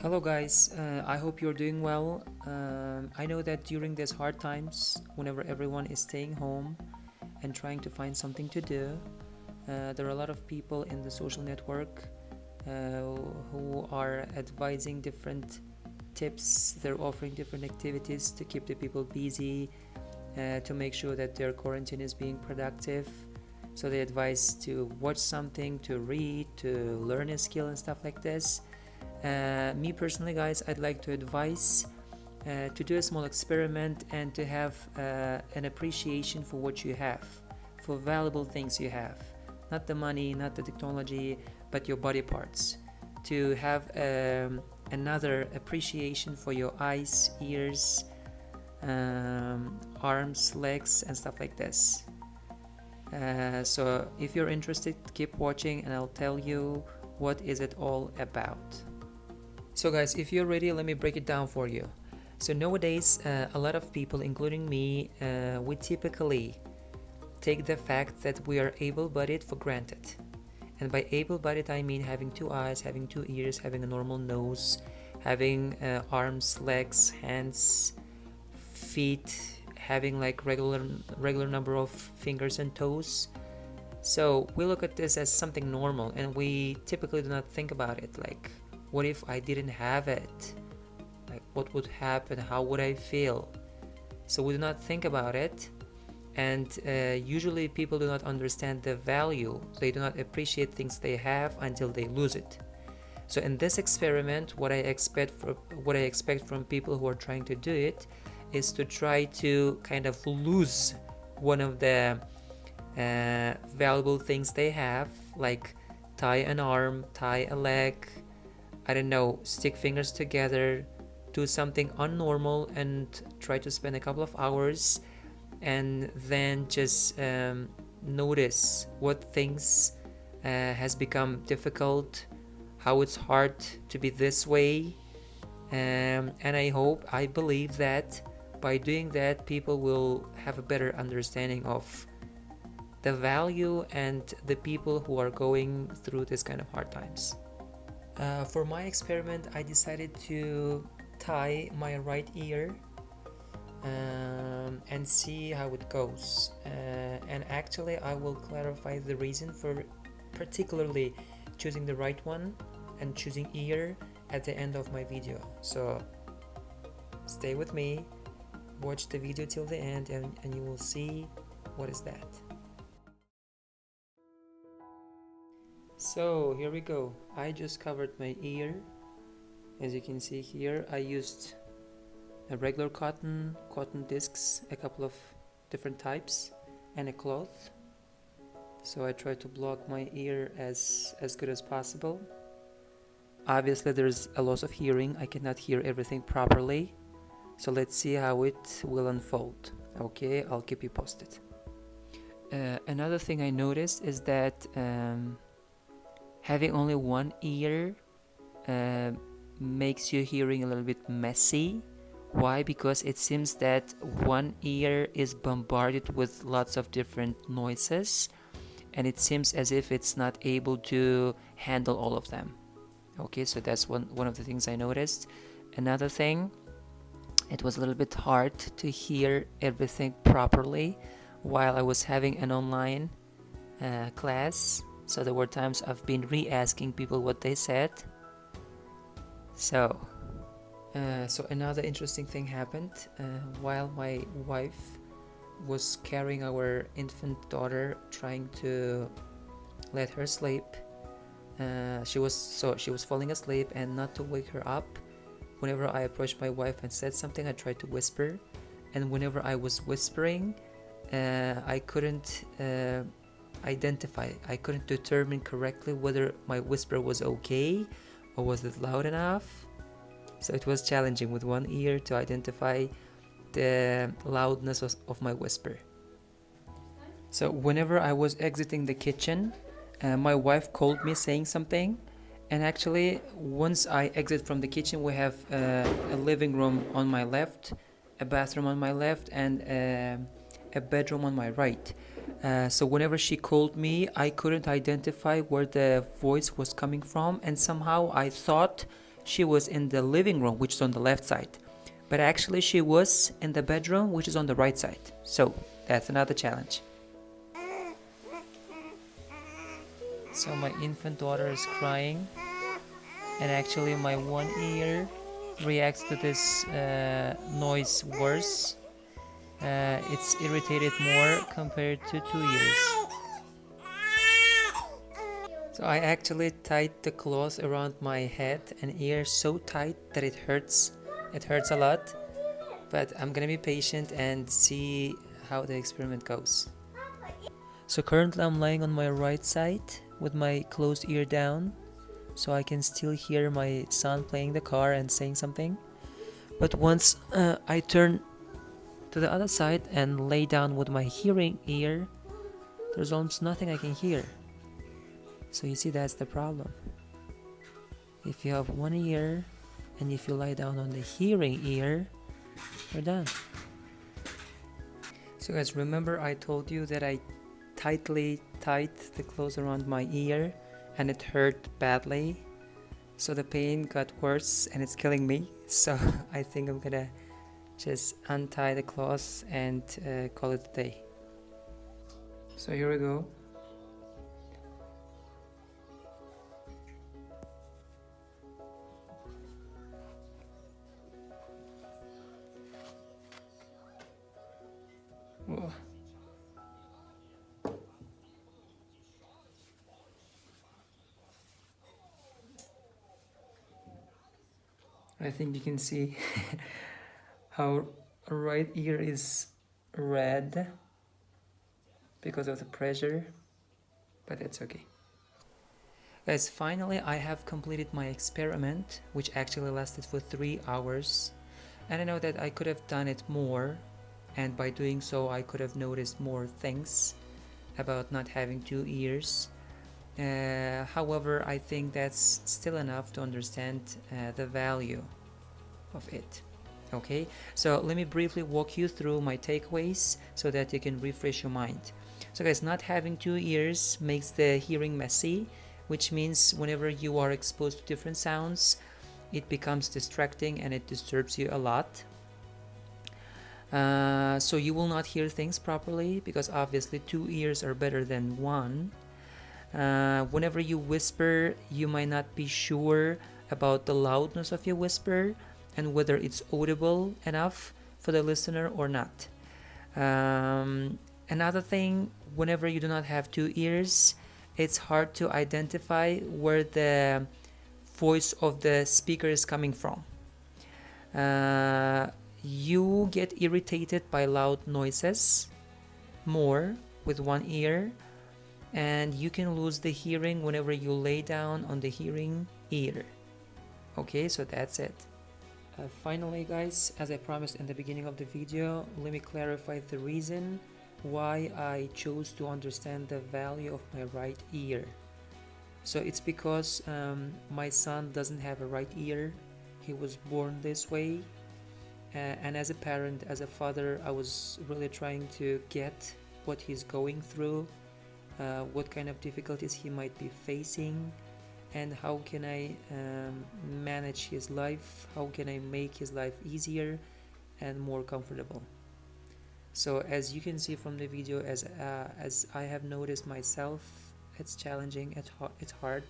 Hello guys, I hope you're doing well. I know that during these hard times, whenever everyone is staying home and trying to find something to do, there are a lot of people in the social network who are advising different tips. They're offering different activities to keep the people busy, to make sure that their quarantine is being productive. So they advise to watch something, to read, to learn a skill and stuff like this. Me personally, guys, I'd like to advise to do a small experiment and to have an appreciation for what you have, for valuable things you have. Not the money, not the technology, but your body parts. To have another appreciation for your eyes, ears, arms, legs, and stuff like this. So if you're interested, keep watching and I'll tell you what is it all about. So guys, if you're ready, let me break it down for you. So nowadays, a lot of people, including me, we typically take the fact that we are able-bodied for granted. And by able-bodied, I mean having 2 eyes, having 2 ears, having a normal nose, having arms, legs, hands, feet, having like regular number of fingers and toes. So we look at this as something normal, and we typically do not think about it like, what if I didn't have it? Like, what would happen? How would I feel? So we do not think about it, and usually people do not understand the value. They do not appreciate things they have until they lose it. So in this experiment, what I expect from people who are trying to do it is to try to kind of lose one of the valuable things they have, like tie an arm, tie a leg, I don't know, stick fingers together, do something unnormal, and try to spend a couple of hours and then just notice what things has become difficult, how it's hard to be this way, and I believe that by doing that, people will have a better understanding of the value and the people who are going through this kind of hard times. For my experiment, I decided to tie my right ear and see how it goes. And actually, I will clarify the reason for particularly choosing the right one and choosing ear at the end of my video. So stay with me, watch the video till the end, and you will see what is that. So here we go. I just covered my ear. As you can see here, I used a regular cotton discs, a couple of different types, and a cloth. So I try to block my ear as good as possible. Obviously there's a loss of hearing. I cannot hear everything properly. So let's see how it will unfold. Okay, I'll keep you posted. Another thing I noticed is that having only one ear makes your hearing a little bit messy. Why? Because it seems that one ear is bombarded with lots of different noises, and it seems as if it's not able to handle all of them. Okay, so that's one of the things I noticed. Another thing, it was a little bit hard to hear everything properly while I was having an online class. So there were times I've been re-asking people what they said. So another interesting thing happened while my wife was carrying our infant daughter, trying to let her sleep. She was falling asleep, and not to wake her up, whenever I approached my wife and said something, I tried to whisper, and whenever I was whispering, I couldn't I couldn't determine correctly whether my whisper was okay or was it loud enough. So it was challenging with one ear to identify the loudness of my whisper. So whenever I was exiting the kitchen, my wife called me saying something, and actually once I exit from the kitchen, we have a living room on my left, a bathroom on my left, and a bedroom on my right. So whenever she called me, I couldn't identify where the voice was coming from, and somehow I thought she was in the living room, which is on the left side, but actually she was in the bedroom, which is on the right side. So that's another challenge. So my infant daughter is crying, and actually my one ear reacts to this noise worse. It's irritated more compared to 2 ears. So I actually tied the cloth around my head and ear so tight that it hurts. It hurts a lot, but I'm gonna be patient and see how the experiment goes. So currently I'm lying on my right side with my closed ear down, so I can still hear my son playing the car and saying something. But once I turn to the other side and lay down with my hearing ear, there's almost nothing I can hear. So you see, that's the problem. If you have one ear and if you lie down on the hearing ear, you're done. So guys, remember I told you that I tightly tied the clothes around my ear and it hurt badly. So the pain got worse and it's killing me. So I think I'm gonna just untie the cloth and call it a day. So here we go. Whoa. I think you can see how right ear is red because of the pressure, but that's okay. Guys, finally I have completed my experiment, which actually lasted for 3 hours, and I know that I could have done it more, and by doing so I could have noticed more things about not having 2 ears. However, I think that's still enough to understand the value of it. Okay, so let me briefly walk you through my takeaways so that you can refresh your mind. So guys, not having 2 ears makes the hearing messy, which means whenever you are exposed to different sounds, it becomes distracting and it disturbs you a lot. So you will not hear things properly because obviously 2 ears are better than 1. Whenever you whisper, you might not be sure about the loudness of your whisper and whether it's audible enough for the listener or not. Another thing, whenever you do not have 2 ears, it's hard to identify where the voice of the speaker is coming from. You get irritated by loud noises more with 1 ear, and you can lose the hearing whenever you lay down on the hearing ear. Okay, so that's it. Finally guys, as I promised in the beginning of the video, let me clarify the reason why I chose to understand the value of my right ear. So it's because my son doesn't have a right ear. He was born this way, and as a parent, as a father, I was really trying to get what he's going through, what kind of difficulties he might be facing, and how can I manage his life, how can I make his life easier and more comfortable. So as you can see from the video, as I have noticed myself, it's challenging, it's hard.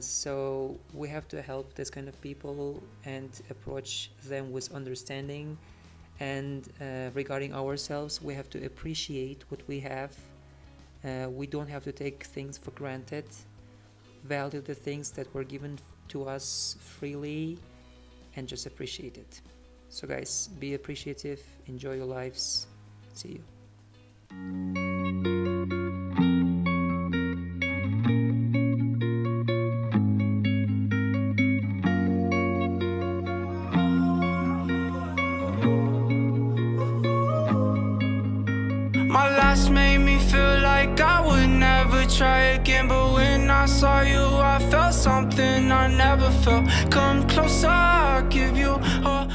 So we have to help this kind of people and approach them with understanding, and regarding ourselves, we have to appreciate what we have. We don't have to take things for granted. Value the things that were given to us freely and just appreciate it. So guys, be appreciative, enjoy your lives. See you. My last made me feel like I would never try again, but when I saw you, I felt something I never felt. Come closer, I'll give you all